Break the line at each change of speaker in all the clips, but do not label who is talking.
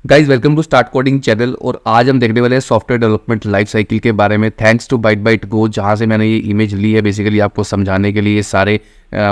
Guys welcome to start coding channel. और आज हम देखने वाले हैं सॉफ्टवेयर डेवलपमेंट लाइफ साइकिल के बारे में। थैंक्स टू बाइट बाइट गो, जहाँ से मैंने ये इमेज ली है बेसिकली आपको समझाने के लिए। ये सारे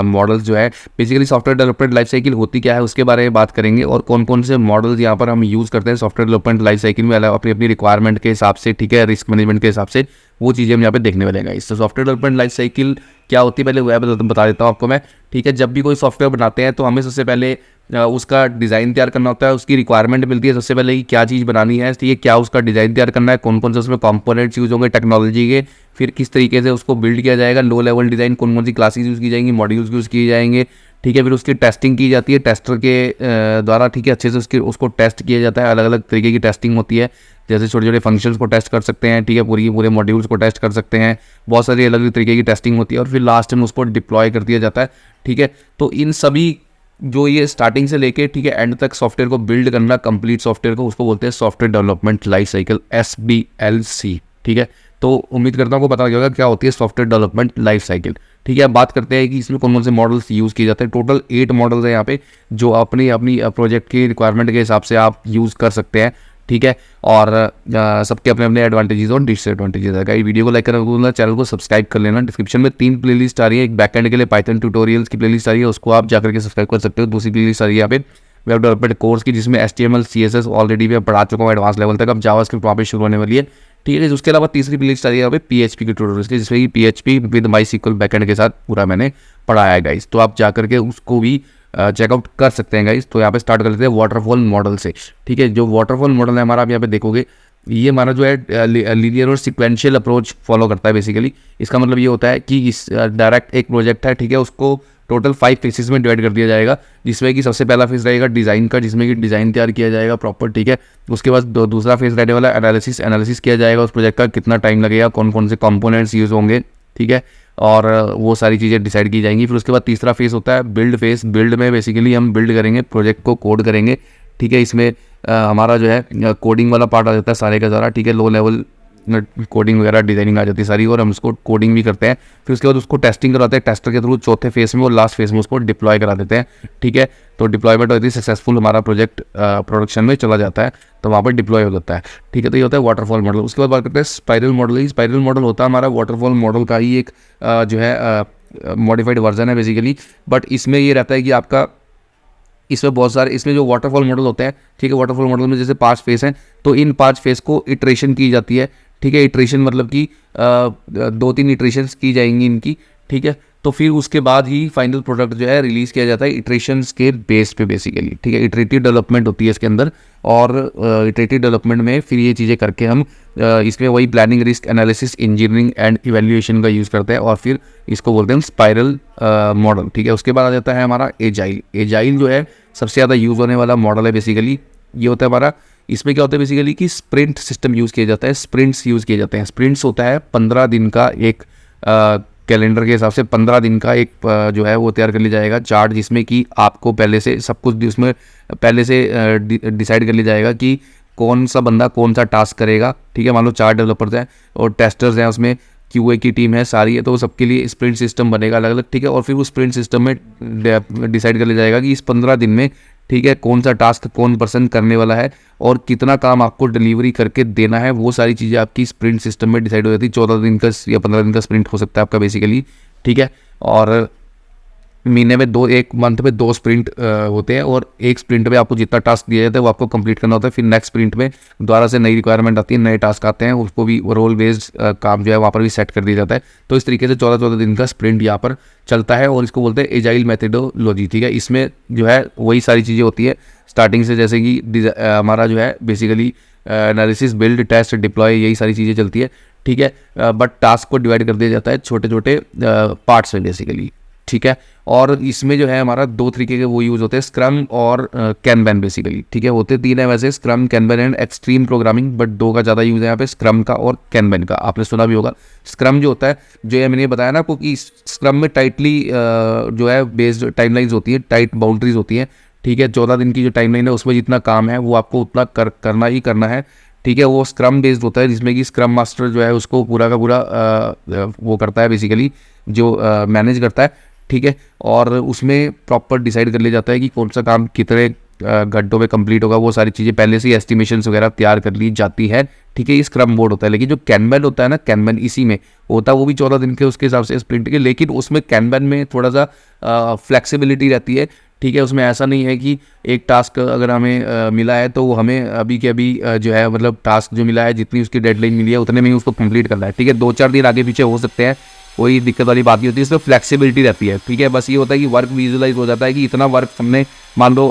मॉडल्स जो है basically software development life cycle होती क्या है उसके बारे में बात करेंगे, और कौन कौन से मॉडल्स यहाँ पर हम यूज़ करते हैं सॉफ्टवेयर डेवलपमेंट लाइफ साइकिल में अपनी अपनी रिक्वायरमेंट के हिसाब से, ठीक है, रिस्क मैनेजमेंट के हिसाब से। वो चीज़ें हम यहाँ पे देखने वाले हैं। इससे सॉफ्टवेयर डेवलपमेंट लाइफ साइकिल क्या होती है पहले वह बता देता हूँ आपको मैं, ठीक है। जब भी कोई सॉफ्टवेयर बनाते हैं तो हमें सबसे पहले उसका डिज़ाइन तैयार करना होता है। उसकी रिक्वायरमेंट मिलती है सबसे पहले कि क्या चीज़ बनानी है, ठीक है, क्या उसका डिज़ाइन तैयार करना है, कौन कौन से उसमें कंपोनेंट्स यूज़ होंगे टेक्नोलॉजी के, फिर किस तरीके से उसको बिल्ड किया जाएगा, लो लेवल डिज़ाइन, कौन कौन सी क्लासेस यूज़ की जाएंगी, मॉड्यूल्स यूज़ किए जाएंगे, ठीक है। फिर उसकी टेस्टिंग की जाती है टेस्टर के द्वारा, ठीक है, अच्छे से उसको टेस्ट किया जाता है। अलग अलग तरीके की टेस्टिंग होती है, जैसे छोटे छोटे फंक्शंस को टेस्ट कर सकते हैं, ठीक है, पूरे मॉड्यूल्स को टेस्ट कर सकते हैं। बहुत सारी अलग अलग तरीके की टेस्टिंग होती है और फिर लास्ट में उसको डिप्लॉय कर दिया जाता है, ठीक है। तो इन सभी जो ये स्टार्टिंग से लेके, ठीक है, एंड तक सॉफ्टवेयर को बिल्ड करना, कंप्लीट सॉफ्टवेयर को, उसको बोलते हैं software development life cycle, SDLC, ठीक है। तो उम्मीद करता हूँ आपको पता लगेगा क्या होती है सॉफ्टवेयर डेवलपमेंट लाइफ साइकिल, ठीक है। अब बात करते हैं कि इसमें कौन कौन से मॉडल्स यूज़ किए जाते हैं। टोटल 8 मॉडल्स हैं यहाँ पे जो अपनी अपनी प्रोजेक्ट की रिक्वायरमेंट के हिसाब से आप यूज़ कर सकते हैं, ठीक है। और सबके अपने अपने एडवांटेजेस और डिसएडवांटेजेस है। गाइस वीडियो को लाइक करना, चैनल को सब्सक्राइब कर लेना। डिस्क्रिप्शन में 3 प्लेलिस्ट आ रही है। एक बैकएंड के लिए पाइथन ट्यूटोरियल्स की प्लेलिस्ट आ रही है, उसको आप जाकर के सब्सक्राइब कर सकते हो। दूसरी प्लेलिस्ट आ रही है यहाँ पे वेब डेवलपमेंट कोर्स की, जिसमें HTML CSS ऑलरेडी मैं पढ़ा चुका हूँ एडवांस लेवल तक। अब जावास्क्रिप्ट वहाँ पे शुरू होने वाली है, ठीक है। उसके अलावा तीसरी प्लेलिस्ट आ रही है यहाँ पे PHP के ट्यूटोरियल्स की, जिसमें कि PHP विद MySQL बैकएंड के साथ पूरा मैंने पढ़ाया है गाइस। तो आप जाकर के उसको भी चेकआउट कर सकते हैं गाइस। तो यहाँ पे स्टार्ट कर लेते हैं वाटरफॉल मॉडल से, ठीक है। जो वाटरफॉल मॉडल है हमारा, आप यहाँ पे देखोगे ये हमारा जो है लीनियर और सिक्वेंशियल अप्रोच फॉलो करता है बेसिकली। इसका मतलब ये होता है कि इस डायरेक्ट एक प्रोजेक्ट है, ठीक है, उसको टोटल 5 फेसेस में डिवाइड कर दिया जाएगा, जिसमें कि सबसे पहला फेज रहेगा डिज़ाइन का, जिसमें कि डिज़ाइन तैयार किया जाएगा प्रॉपर, ठीक है। उसके बाद दूसरा फेज रहने वाला एनालिसिस किया जाएगा उस प्रोजेक्ट का, कितना टाइम लगेगा, कौन कौन से कंपोनेंट्स यूज़ होंगे, ठीक है, और वो सारी चीज़ें डिसाइड की जाएंगी। फिर उसके बाद तीसरा फेज़ होता है बिल्ड फेज़। बिल्ड में बेसिकली हम बिल्ड करेंगे, प्रोजेक्ट को कोड करेंगे, ठीक है। इसमें हमारा जो है कोडिंग वाला पार्ट आ जाता है सारे का सारा, ठीक है। लो लेवल कोडिंग वगैरह डिजाइनिंग आ जाती है सारी, और हम उसको कोडिंग भी करते हैं। फिर उसके बाद उसको टेस्टिंग करवाते हैं टेस्टर के थ्रू चौथे फेज में, और लास्ट फेज में उसको डिप्लॉय करा देते हैं, ठीक है। तो डिप्लॉयमेंट होती है सक्सेसफुल, हमारा प्रोजेक्ट प्रोडक्शन में चला जाता है, तो वहाँ पर डिप्लॉय हो जाता है, ठीक है। तो ये होता है वाटरफॉल मॉडल। उसके बाद बात करते हैं स्पाइरल मॉडल। स्पाइरल मॉडल होता है हमारा वाटरफॉल मॉडल का ही एक जो है मॉडिफाइड वर्जन है बेसिकली। बट इसमें ये रहता है कि आपका इसमें बहुत सारे, इसमें जो वाटरफॉल मॉडल होते हैं, ठीक है, वाटरफॉल मॉडल में जैसे 5 फेस हैं, तो इन 5 फेस को इटरेशन की जाती है, ठीक है। इटरेशन मतलब कि 2-3 इटरेशंस की जाएंगी इनकी, ठीक है। तो फिर उसके बाद ही फाइनल प्रोडक्ट जो है रिलीज़ किया जाता है इटरेशंस के बेस पे बेसिकली, ठीक है। इटरेटिव डेवलपमेंट होती है इसके अंदर, और इटरेटिव डेवलपमेंट में फिर ये चीज़ें करके हम इसमें वही planning, risk analysis, engineering and evaluation का यूज़ करते हैं, और फिर इसको बोलते हैं स्पाइरल मॉडल, ठीक है। उसके बाद आ जाता है हमारा एजाइल। एजाइल जो है सबसे ज़्यादा यूज़ होने वाला मॉडल है बेसिकली। ये होता है हमारा, इसमें क्या होता है बेसिकली कि स्प्रिंट सिस्टम यूज़ किया जाता है, स्प्रिंट्स यूज़ किए जाते हैं। स्प्रिंट्स होता है 15 दिन का एक कैलेंडर के हिसाब से 15 दिन का एक जो है वो तैयार कर लिया जाएगा चार्ट, जिसमें कि आपको पहले से सब कुछ उसमें पहले से डिसाइड कर लिया जाएगा कि कौन सा बंदा कौन सा टास्क करेगा, ठीक है। मान लो 4 डेवलपर्स हैं और टेस्टर्स हैं, उसमें QA की टीम है सारी है, तो सबके लिए स्प्रिंट सिस्टम बनेगा अलग अलग, ठीक है। और फिर उस स्प्रिंट सिस्टम में डिसाइड कर लिया जाएगा कि इस 15 दिन में, ठीक है, कौन सा टास्क कौन पर्सन करने वाला है और कितना काम आपको डिलीवरी करके देना है। वो सारी चीज़ें आपकी स्प्रिंट सिस्टम में डिसाइड हो जाती है। 14 दिन का या 15 दिन का स्प्रिंट हो सकता है आपका बेसिकली, ठीक है। और महीने में एक मंथ में 2 स्प्रिंट होते हैं, और एक स्प्रिंट में आपको जितना टास्क दिया जाता है वो आपको कंप्लीट करना होता है। फिर नेक्स्ट स्प्रिंट में दोबारा से नई रिक्वायरमेंट आती है, नए टास्क आते हैं, उसको भी रोल बेस्ड काम जो है वहाँ पर भी सेट कर दिया जाता है। तो इस तरीके से 14-14 दिन का स्प्रिंट यहाँ पर चलता है, और इसको बोलते हैं एजाइल मेथडोलॉजी, ठीक है। इसमें जो है वही सारी चीज़ें होती है स्टार्टिंग से, जैसे कि हमारा जो है basically analysis, build, test, deploy, यही सारी चीज़ें चलती है, ठीक है। बट टास्क को डिवाइड कर दिया जाता है छोटे छोटे पार्ट्स में बेसिकली, ठीक है। और इसमें जो है हमारा 2 तरीके के वो यूज़ होते हैं, स्क्रम और कैनबैन बेसिकली, ठीक है। होते 3 है वैसे, scrum, kanban and extreme programming, but 2 का ज़्यादा यूज़ है यहाँ पे, स्क्रम का और कैनबैन का। आपने सुना भी होगा स्क्रम जो होता है, जो है मैंने बताया ना आपको कि स्क्रम में टाइटली जो है बेस्ड टाइमलाइंस होती है, टाइट बाउंड्रीज होती हैं, ठीक है। 14 दिन की जो टाइमलाइन है उसमें जितना काम है वो आपको उतना करना ही करना है, ठीक है। वो स्क्रम बेस्ड होता है, जिसमें कि स्क्रम मास्टर जो है उसको पूरा का पूरा वो करता है बेसिकली, जो मैनेज करता है, ठीक है। और उसमें प्रॉपर डिसाइड कर लिया जाता है कि कौन सा काम कितने घंटों में कंप्लीट होगा, वो सारी चीज़ें पहले से ही एस्टिमेशंस वगैरह तैयार कर ली जाती है, ठीक है। ये स्क्रम बोर्ड होता है। लेकिन जो कैनबन होता है ना, कैनबन इसी में होता है, वो भी 14 दिन के उसके हिसाब से स्प्रिंट के, लेकिन उसमें कैनबन में थोड़ा सा फ्लेक्सिबिलिटी रहती है, ठीक है। उसमें ऐसा नहीं है कि एक टास्क अगर हमें मिला है तो वो हमें अभी के अभी जो है मतलब टास्क जो मिला है जितनी उसकी डेडलाइन मिली है उतने में ही उसको कंप्लीट करना है, ठीक है। 2-4 दिन आगे पीछे हो सकते हैं, कोई दिक्कत वाली बात नहीं होती, इसमें फ्लेक्सिबिलिटी रहती है, ठीक है। बस ये होता है कि वर्क विजुअलाइज हो जाता है कि इतना वर्क हमने, मान लो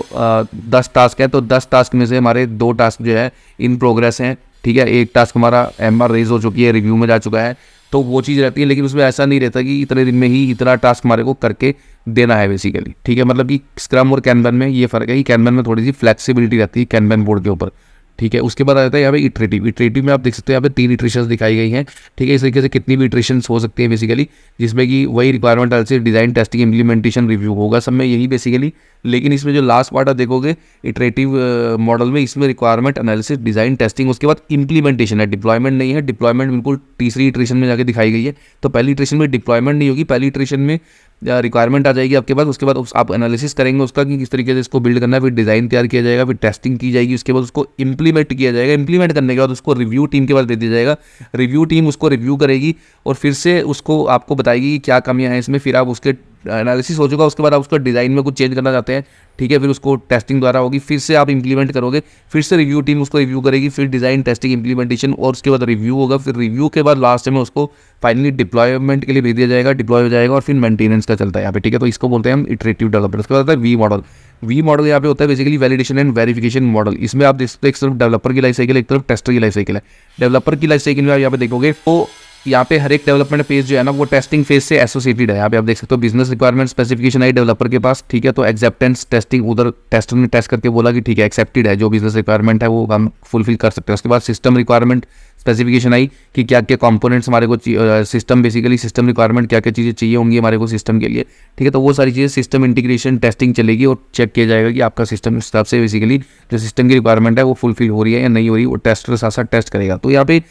10 टास्क है तो 10 टास्क में से हमारे 2 टास्क जो है इन प्रोग्रेस हैं, ठीक है। एक टास्क हमारा MR रेज हो चुकी है, रिव्यू में जा चुका है, तो वो चीज़ रहती है। लेकिन उसमें ऐसा नहीं रहता कि इतने दिन में ही इतना टास्क हमारे को करके देना है बेसिकली, ठीक है। मतलब कि स्क्रम और कैनबन में ये फ़र्क है कि कैनबन में थोड़ी सी फ्लेक्सिबिलिटी रहती है कैनबन बोर्ड के ऊपर, ठीक है। उसके बाद आ जाता है यहाँ पे इटरेटिव में आप देख सकते हैं यहाँ पे 3 इटरेशंस दिखाई गई हैं, ठीक है। इस तरीके से कितनी भी इटरेशंस हो सकती हैं बेसिकली, जिसमें कि वही requirement analysis, design, testing, implementation, review होगा सब में यही बेसिकली। लेकिन इसमें जो लास्ट पार्ट आप देखोगे इटरेटिव मॉडल में, इसमें रिक्वायरमेंट एनालिसिस, डिज़ाइन, टेस्टिंग, उसके बाद इम्प्लीमेंटेशन है, डिप्लॉयमेंट नहीं है। डिप्लॉयमेंट बिल्कुल तीसरी इटरेशन में जाके दिखाई गई है। तो पहली इटरेशन में डिप्लॉयमेंट नहीं होगी, पहली इटरेशन में रिक्वायरमेंट आ जाएगी आपके पास, उसके बाद आप एनालिसिस करेंगे उसका कि किस तरीके से इसको बिल्ड करना है, फिर डिज़ाइन तैयार किया जाएगा, फिर टेस्टिंग की जाएगी, उसके बाद उसको इंप्लीमेंट किया जाएगा। इंप्लीमेंट करने के बाद उसको रिव्यू टीम के पास दे दिया जाएगा, रिव्यू टीम उसको रिव्यू करेगी और फिर से उसको आपको बताएगी कि क्या कमियां हैं इसमें, फिर आप उसके एनालिसिस हो चुका, उसके बाद आप उसका डिज़ाइन में कुछ चेंज करना चाहते हैं, ठीक है। फिर उसको टेस्टिंग द्वारा होगी, फिर से आप इंप्लीमेंट करोगे, फिर से रिव्यू टीम उसको रिव्यू करेगी, फिर डिज़ाइन, टेस्टिंग, इंप्लीमेंटेशन और उसके बाद रिव्यू होगा, फिर रिव्यू के बाद लास्ट में उसको फाइनली डिप्लॉयमेंट के लिए भेज दिया जाएगा, डिप्लॉय हो जाएगा और फिर मेंटेनेंस का चलता है यहाँ पे, ठीक है। तो इसको बोलते हैं हम इटरेटिव डेवलपमेंट। उसके बाद आता है वी मॉडल। वी मॉडल यहाँ पे होता है basically validation and verification model. इसमें आप देख सकते हैं एक तरफ डेवलपर की लाइफ साइकिल, एक तरफ टेस्टर की लाइफ साइकिल है। डेवलपर की लाइफ साइकिल में आप यहाँ पे देखोगे तो यहाँ पे हर एक डेवलपमेंट फेज जो है ना वो टेस्टिंग फेज से एसोसिएटेड है। यहाँ पे आप देख सकते हो business requirement specification I developer के पास, ठीक है। तो एक्सेप्टेंस टेस्टिंग, उधर टेस्टर ने टेस्ट करके बोला कि ठीक है एक्सेप्टेड है, जो बिजनेस रिक्वायरमेंट है वो हम फुलफिल कर सकते हैं। उसके बाद सिस्टम रिक्वायरमेंट स्पेसिफिकेशन आई कि क्या क्या कंपोनेंट्स हमारे को सिस्टम बेसिकली सिस्टम रिक्वायरमेंट क्या क्या चीज़ें चाहिए होंगी हमारे को सिस्टम के लिए, ठीक है। तो वो सारी चीज़ें सिस्टम इंटीग्रेशन टेस्टिंग चलेगी और चेक किया जाएगा कि आपका सिस्टम इस हिसाब से बेसिकली जो सिस्टम की रिक्वायरमेंट है वो फुलफिल हो रही है या नहीं हो रही, वो टेस्टर साथ साथ टेस्ट करेगा। तो यहाँ पे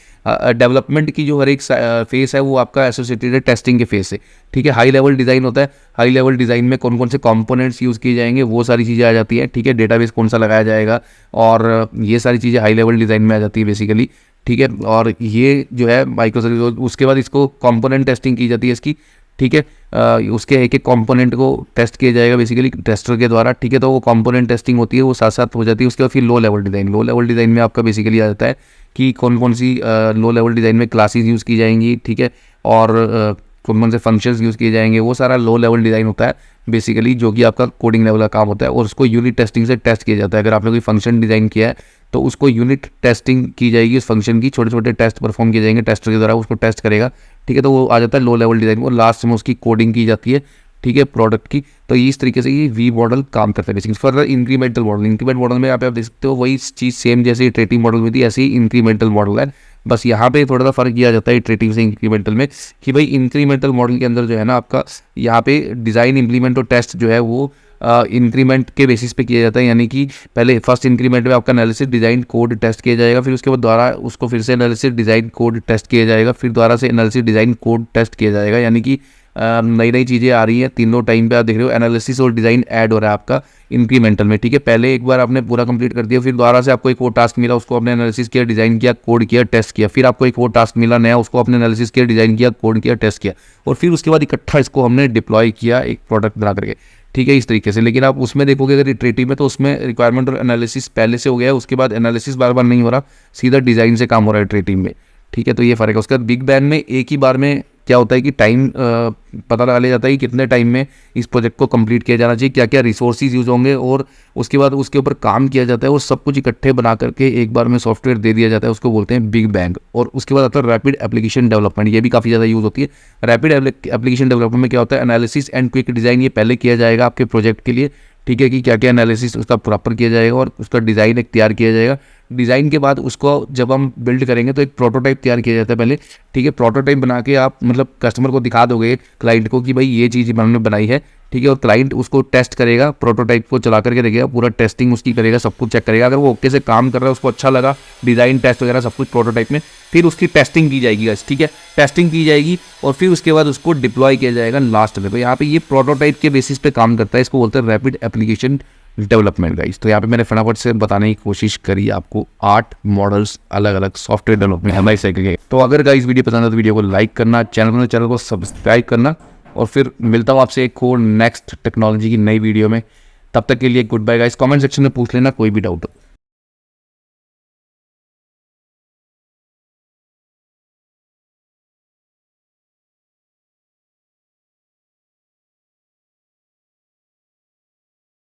डेवलपमेंट की जो हर एक फेस है वो आपका एसोसिएटेड है टेस्टिंग के फेस से, ठीक है। हाई लेवल डिज़ाइन होता है, हाई लेवल डिज़ाइन में कौन कौन से कंपोनेंट्स यूज़ किए जाएंगे वो सारी चीज़ें आ जाती है, ठीक है। डेटाबेस कौन सा लगाया जाएगा और ये सारी चीज़ें हाई लेवल डिज़ाइन में आ जाती है बेसिकली, ठीक है। और ये जो है माइक्रो सर्विस, उसके बाद इसको कंपोनेंट टेस्टिंग की जाती है इसकी, ठीक है। उसके एक एक कंपोनेंट को टेस्ट किया जाएगा बेसिकली टेस्टर के द्वारा, ठीक है। तो वो कंपोनेंट टेस्टिंग होती है, वो साथ साथ हो जाती है। उसके बाद फिर लो लेवल डिज़ाइन में आपका बेसिकली आ जाता है कि कौन कौन सी लो लेवल डिज़ाइन में क्लासेस यूज़ की जाएंगी, ठीक है। और कौन कौन से फंक्शंस यूज़ किए जाएंगे, वो सारा लो लेवल डिज़ाइन होता है बेसिकली, जो कि आपका कोडिंग लेवल का काम होता है और उसको यूनिट टेस्टिंग से टेस्ट किया जाता है। अगर आपने कोई फंक्शन डिज़ाइन किया है तो उसको यूनिट टेस्टिंग की जाएगी, उस फंक्शन की छोटे छोटे टेस्ट परफॉर्म किए जाएंगे, टेस्टर के द्वारा उसको टेस्ट करेगा, ठीक है। तो वो आ जाता है लो लेवल डिज़ाइन और लास्ट में उसकी कोडिंग की जाती है, ठीक है, प्रोडक्ट की। तो इस तरीके से ये वी मॉडल काम करता है बेसिकली। फर्दर इंक्रीमेंटल मॉडल में आप देख सकते हो वही चीज़ सेम जैसे इटरेटिव मॉडल में थी ऐसे ही इंक्रीमेंटल मॉडल है, बस यहाँ पे थोड़ा सा फर्क किया जाता है इटरेटिव से इंक्रीमेंटल में कि भाई इंक्रीमेंटल मॉडल के अंदर जो है ना आपका यहाँ पे डिज़ाइन, इम्प्लीमेंट और टेस्ट जो है वो इंक्रीमेंट के बेसिस पे किया जाता है। यानी कि पहले फर्स्ट इंक्रीमेंट में आपका एनालिसिस, डिज़ाइन, कोड टेस्ट किया जाएगा, फिर उसके बाद दोबारा उसको फिर से एनालिसिस, डिज़ाइन, कोड टेस्ट किया जाएगा, फिर दोबारा से एनालिसिस, डिज़ाइन, कोड टेस्ट किया जाएगा। यानी कि नई नई चीज़ें आ रही हैं तीनों टाइम पे, आप देख रहे हो एनालिसिस और डिज़ाइन ऐड हो रहा है आपका इंक्रीमेंटल में, ठीक है। पहले एक बार आपने पूरा कंप्लीट कर दिया, फिर दोबारा से आपको एक और टास्क मिला, उसको आपने एनालिसिस किया, डिज़ाइन किया, कोड किया, टेस्ट किया, फिर आपको एक और टास्क मिला नया, उसको आपने एनालिसिस किया, डिज़ाइन किया, कोड किया, टेस्ट किया और फिर उसके बाद इकट्ठा इसको हमने डिप्लॉय किया एक प्रोडक्ट बना करके, ठीक है, इस तरीके से। लेकिन आप उसमें देखोगे अगर इटरेटिव में तो उसमें रिक्वायरमेंट और एनालिसिस पहले से हो गया है, उसके बाद एनालिसिस बार बार नहीं हो रहा, सीधा डिज़ाइन से काम हो रहा है इटरेटिव में, ठीक है। तो ये फ़र्क है। उसके बाद बिग बैंग में एक ही बार में क्या होता है कि टाइम पता लगा लिया जाता है कि कितने टाइम में इस प्रोजेक्ट को कंप्लीट किया जाना चाहिए, क्या क्या रिसोर्सेज यूज़ होंगे और उसके बाद उसके ऊपर काम किया जाता है, वो सब कुछ इकट्ठे बना करके एक बार में सॉफ्टवेयर दे दिया जाता है, उसको बोलते हैं बिग बैंग। और उसके बाद आता है रैपिड एप्लीकेशन डेवलपमेंट, ये भी काफ़ी ज़्यादा यूज़ होती है। रैपिड एप्लीकेशन डेवलपमेंट में क्या होता है, एनालिसिस एंड क्विक डिज़ाइन ये पहले किया जाएगा आपके प्रोजेक्ट के लिए, ठीक है, कि क्या क्या एनालिसिस उसका प्रॉपर किया जाएगा और उसका डिज़ाइन एक तैयार किया जाएगा। डिज़ाइन के बाद उसको जब हम बिल्ड करेंगे तो एक प्रोटोटाइप तैयार किया जाता है पहले, ठीक है। प्रोटोटाइप बना के आप मतलब कस्टमर को दिखा दोगे क्लाइंट को कि भाई ये चीज़ हमने बनाई है, ठीक है। और क्लाइंट उसको टेस्ट करेगा, प्रोटोटाइप को चला करके देखेगा, पूरा टेस्टिंग उसकी करेगा, सब कुछ चेक करेगा। अगर वो ओके से काम कर रहा है, उसको अच्छा लगा, डिज़ाइन टेस्ट वगैरह सब कुछ प्रोटोटाइप में, फिर उसकी टेस्टिंग की जाएगी, ठीक है। टेस्टिंग की जाएगी और फिर उसके बाद उसको डिप्लॉय किया जाएगा लास्ट में। तो यहाँ पे ये प्रोटोटाइप के बेसिस पे काम करता है, इसको बोलते हैं रैपिड एप्लीकेशन डेवलपमेंट गाइस। तो यहाँ पे मैंने फटाफट से बताने की कोशिश करी आपको 8 मॉडल्स अलग अलग सॉफ्टवेयर डेवलपमेंट लाइफ साइकिल के। तो अगर गाइस वीडियो पसंद है तो वीडियो को लाइक करना, चैनल को सब्सक्राइब करना, और फिर मिलता हूँ आपसे एक और नेक्स्ट टेक्नोलॉजी की नई वीडियो में। तब तक के लिए good bye guys. Comment section में पूछ लेना कोई भी डाउट हो।